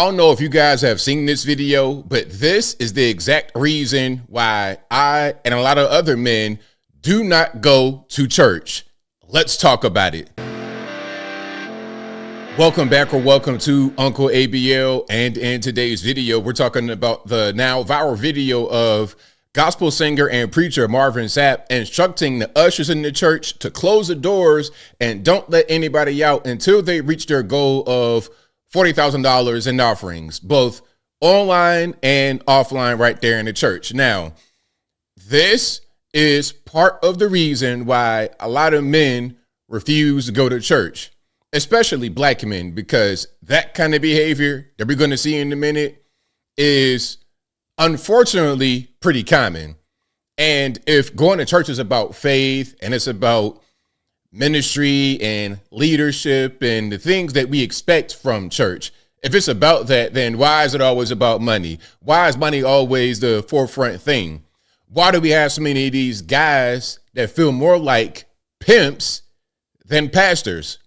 I don't know if you guys have seen this video, but this is the exact reason why I and a lot of other men do not go to church. Let's talk about it. Welcome back, or welcome to Uncle ABL, and in today's video, we're talking about the now viral video of gospel singer and preacher Marvin Sapp instructing the ushers in the church to close the doors and don't let anybody out until they reach their goal of $40,000 in offerings, both online and offline right there in the church. Now, this is part of the reason why a lot of men refuse to go to church, especially black men, because that kind of behavior that we're going to see in a minute is unfortunately pretty common. And if going to church is about faith and it's about ministry and leadership and the things that we expect from church, if it's about that, then why is it always about money? Why is money always the forefront thing? Why do we have so many of these guys that feel more like pimps than pastors?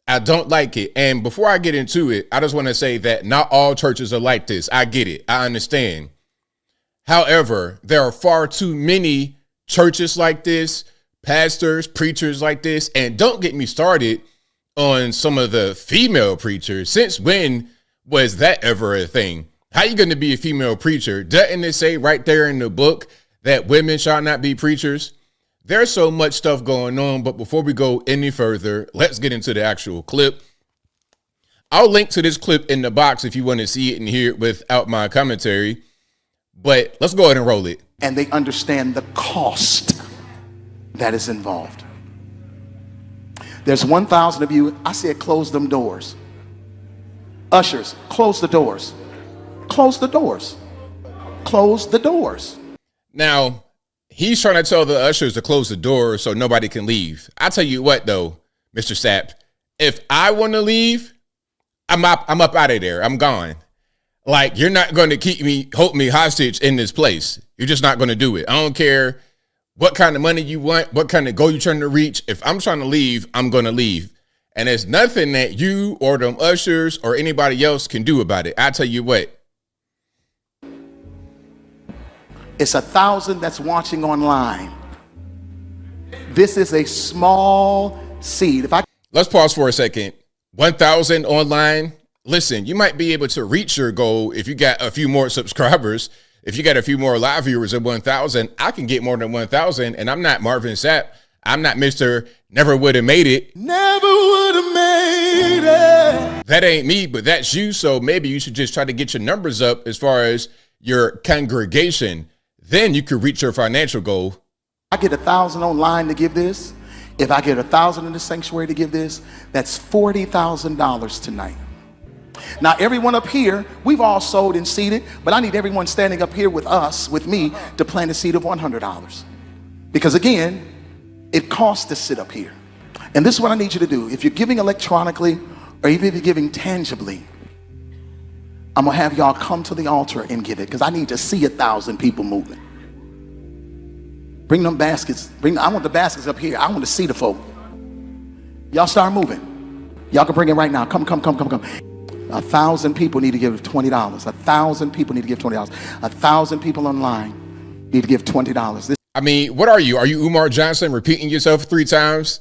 I don't like it. And before I get into it, I just want to say that not all churches are like this. I get it. I understand. However, there are far too many churches like this, pastors, preachers like this. And don't get me started on some of the female preachers. Since when was that ever a thing? How you going to be a female preacher? Doesn't it say right there in the book that women shall not be preachers? There's so much stuff going on. But before we go any further, let's get into the actual clip. I'll link to this clip in the box if you want to see it and hear it without my commentary. But let's go ahead and roll it. And they understand the cost that is involved. There's 1,000 of you. I said close them doors. Ushers, close the doors. Close the doors. Close the doors. Now, he's trying to tell the ushers to close the door so nobody can leave. I tell you what, though, Mr. Sapp, if I want to leave, I'm up out of there. I'm gone. Like, you're not going to hold me hostage in this place. You're just not going to do it. I don't care what kind of money you want, what kind of goal you're trying to reach. If I'm trying to leave, I'm going to leave. And there's nothing that you or them ushers or anybody else can do about it. I tell you what. It's 1,000 that's watching online. This is a small seed. Let's pause for a second. 1,000 online. Listen, you might be able to reach your goal if you got a few more subscribers. If you got a few more live viewers at 1,000, I can get more than 1,000. And I'm not Marvin Sapp. I'm not Mr. Never Would Have Made It. Never would have made it. That ain't me, but that's you. So maybe you should just try to get your numbers up as far as your congregation. Then you could reach your financial goal. I get 1,000 online to give this. If I get 1,000 in the sanctuary to give this, that's $40,000 tonight. Now, everyone up here, we've all sold and seeded, but I need everyone standing up here with us, with me, to plant a seed of $100. Because again, it costs to sit up here. And this is what I need you to do. If you're giving electronically, or even if you're giving tangibly, I'm gonna have y'all come to the altar and give it, because I need to see 1,000 people moving. Bring them baskets. I want the baskets up here. I want to see the folk. Y'all start moving. Y'all can bring it right now. Come. 1,000 people need to give $20. 1,000 people need to give $20. 1,000 people online need to give $20. I mean, what are you? Are you Umar Johnson repeating yourself 3 times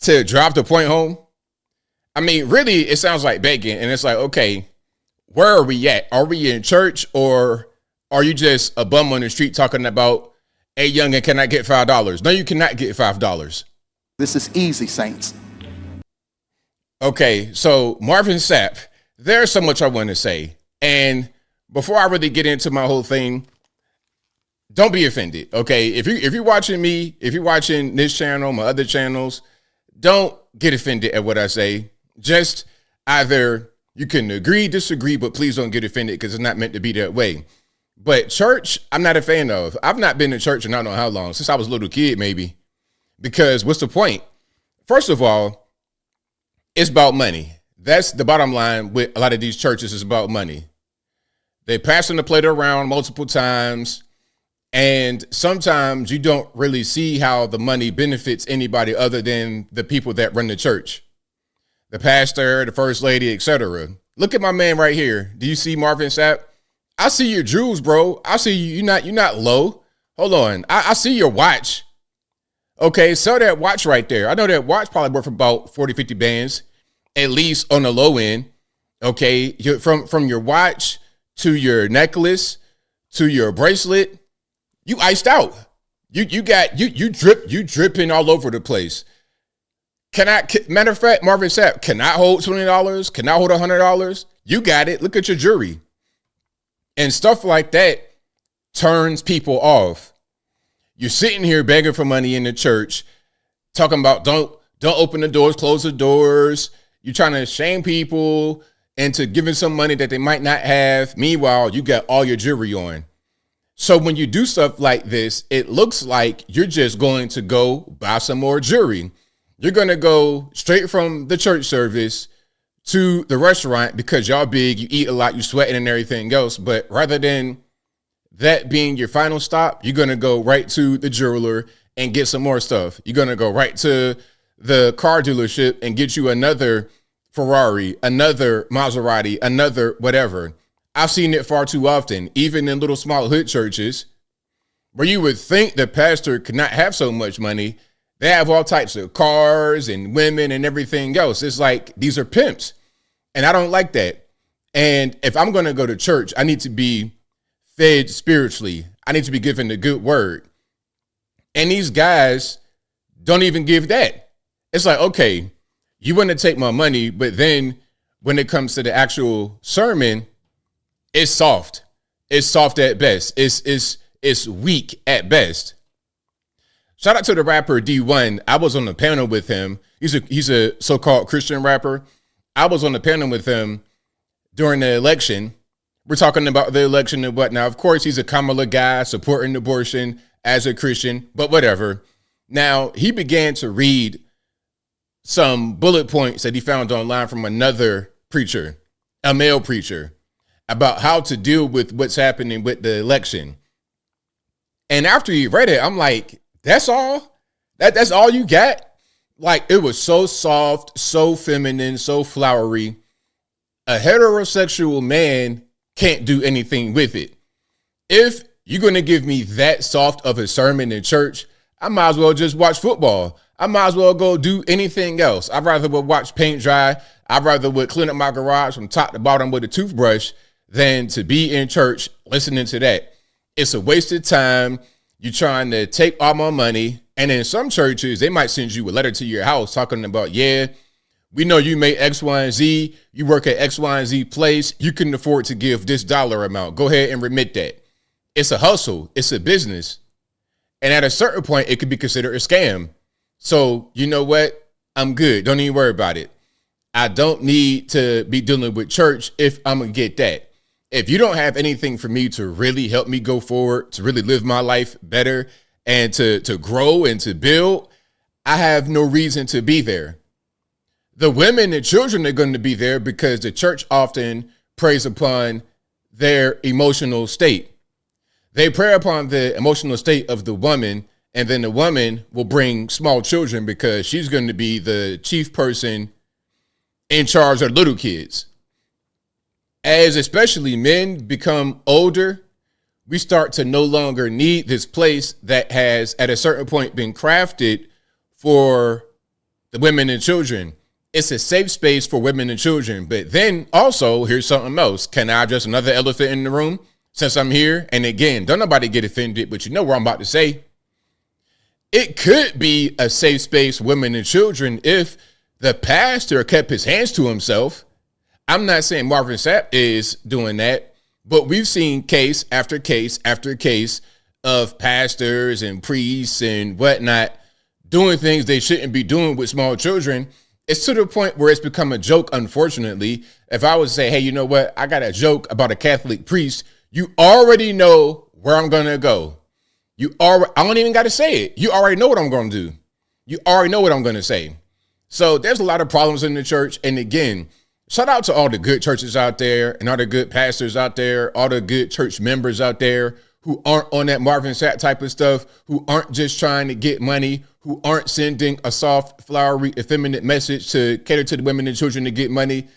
to drive the point home? I mean, really, it sounds like begging. And it's like, okay, where are we at? Are we in church, or are you just a bum on the street talking about, hey, youngin', can I get $5? No, you cannot get $5. This is easy, saints. Okay, so Marvin Sapp, there's so much I want to say. And before I really get into my whole thing, don't be offended, okay? If you're watching me, if you're watching this channel, my other channels, don't get offended at what I say. Just either you can agree, disagree, but please don't get offended, because it's not meant to be that way. But church, I'm not a fan of. I've not been to church in I don't know how long, since I was a little kid maybe. Because what's the point? First of all, it's about money. That's the bottom line with a lot of these churches, is about money. They're passing the plate around multiple times, and sometimes you don't really see how the money benefits anybody other than the people that run the church. The pastor, the first lady, etc. Look at my man right here. Do you see Marvin Sapp? I see your jewels, bro. I see you. You're not low. Hold on. I see your watch. Okay, sell that watch right there. I know that watch probably worth about 40, 50 bands, at least on the low end. Okay, from your watch to your necklace to your bracelet, you iced out. You dripping all over the place. Matter of fact, Marvin Sapp, can I hold $20? Can I hold $100? You got it. Look at your jewelry. And stuff like that turns people off. You're sitting here begging for money in the church, talking about don't open the doors, close the doors. You're trying to shame people into giving some money that they might not have. Meanwhile, you got all your jewelry on. So when you do stuff like this, it looks like you're just going to go buy some more jewelry. You're going to go straight from the church service to the restaurant because y'all big, you eat a lot, you sweating and everything else. But rather than that being your final stop, you're going to go right to the jeweler and get some more stuff. You're going to go right to the car dealership and get you another Ferrari, another Maserati, another whatever. I've seen it far too often, even in little small hood churches where you would think the pastor could not have so much money. They have all types of cars and women and everything else. It's like these are pimps. And I don't like that. And if I'm going to go to church, I need to be fed spiritually. I need to be given the good word. And these guys don't even give that. It's like, okay, you want to take my money, but then when it comes to the actual sermon, it's soft. It's soft at best. It's weak at best. Shout out to the rapper D1. I was on the panel with him. He's a so-called Christian rapper. I was on the panel with him during the election. We're talking about the election and whatnot. Of course, he's a Kamala guy supporting abortion as a Christian, but whatever. Now, he began to read some bullet points that he found online from another preacher, a male preacher, about how to deal with what's happening with the election. And after he read it, I'm like, that's all? That's all you got? Like, it was so soft, so feminine, so flowery. A heterosexual man can't do anything with it. If you're going to give me that soft of a sermon in church, I might as well just watch football. I might as well go do anything else. I'd rather would watch paint dry. I'd rather would clean up my garage from top to bottom with a toothbrush than to be in church listening to that. It's a waste of time. You're trying to take all my money. And in some churches, they might send you a letter to your house talking about, yeah, we know you made X, Y, and Z. You work at X, Y, and Z place. You can afford to give this dollar amount. Go ahead and remit that. It's a hustle. It's a business. And at a certain point, it could be considered a scam. So you know what? I'm good. Don't even worry about it. I don't need to be dealing with church if I'm going to get that. If you don't have anything for me to really help me go forward, to really live my life better and to grow and to build, I have no reason to be there. The women and children are going to be there because the church often preys upon their emotional state. They prey upon the emotional state of the woman, and then the woman will bring small children because she's going to be the chief person in charge of little kids. As especially men become older, we start to no longer need this place that has at a certain point been crafted for the women and children. It's a safe space for women and children. But then also, here's something else. Can I address another elephant in the room since I'm here? And again, don't nobody get offended, but you know what I'm about to say. It could be a safe space for women and children if the pastor kept his hands to himself. I'm not saying Marvin Sapp is doing that, but we've seen case after case after case of pastors and priests and whatnot doing things they shouldn't be doing with small children. It's to the point where it's become a joke, unfortunately. If I would say, hey, you know what? I got a joke about a Catholic priest. You already know where I'm going to go. I don't even got to say it. You already know what I'm going to do. You already know what I'm going to say. So there's a lot of problems in the church. And again, shout out to all the good churches out there and all the good pastors out there, all the good church members out there who aren't on that Marvin Sapp type of stuff, who aren't just trying to get money, who aren't sending a soft, flowery, effeminate message to cater to the women and children to get money.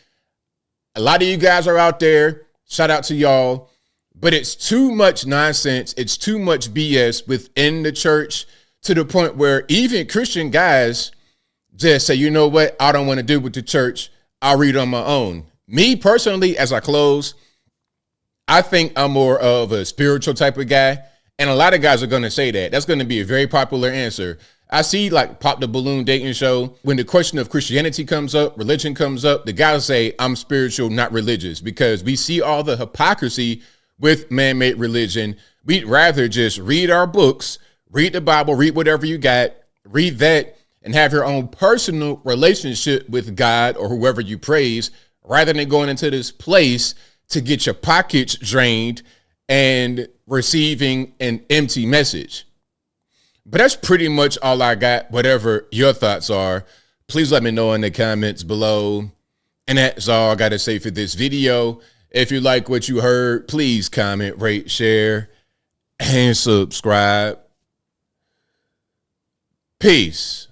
A lot of you guys are out there. Shout out to y'all. But it's too much nonsense. It's too much BS within the church to the point where even Christian guys just say, you know what? I don't want to do with the church. I'll read on my own. Me personally, as I close, I think I'm more of a spiritual type of guy. And a lot of guys are going to say that. That's going to be a very popular answer. I see like Pop the Balloon Dating Show. When the question of Christianity comes up, religion comes up, the guys say, I'm spiritual, not religious, because we see all the hypocrisy with man-made religion. We'd rather just read our books, read the Bible, read whatever you got, read that, and have your own personal relationship with God or whoever you praise, rather than going into this place to get your pockets drained and receiving an empty message. But that's pretty much all I got. Whatever your thoughts are, please let me know in the comments below. And that's all I got to say for this video. If you like what you heard, please comment, rate, share, and subscribe. Peace.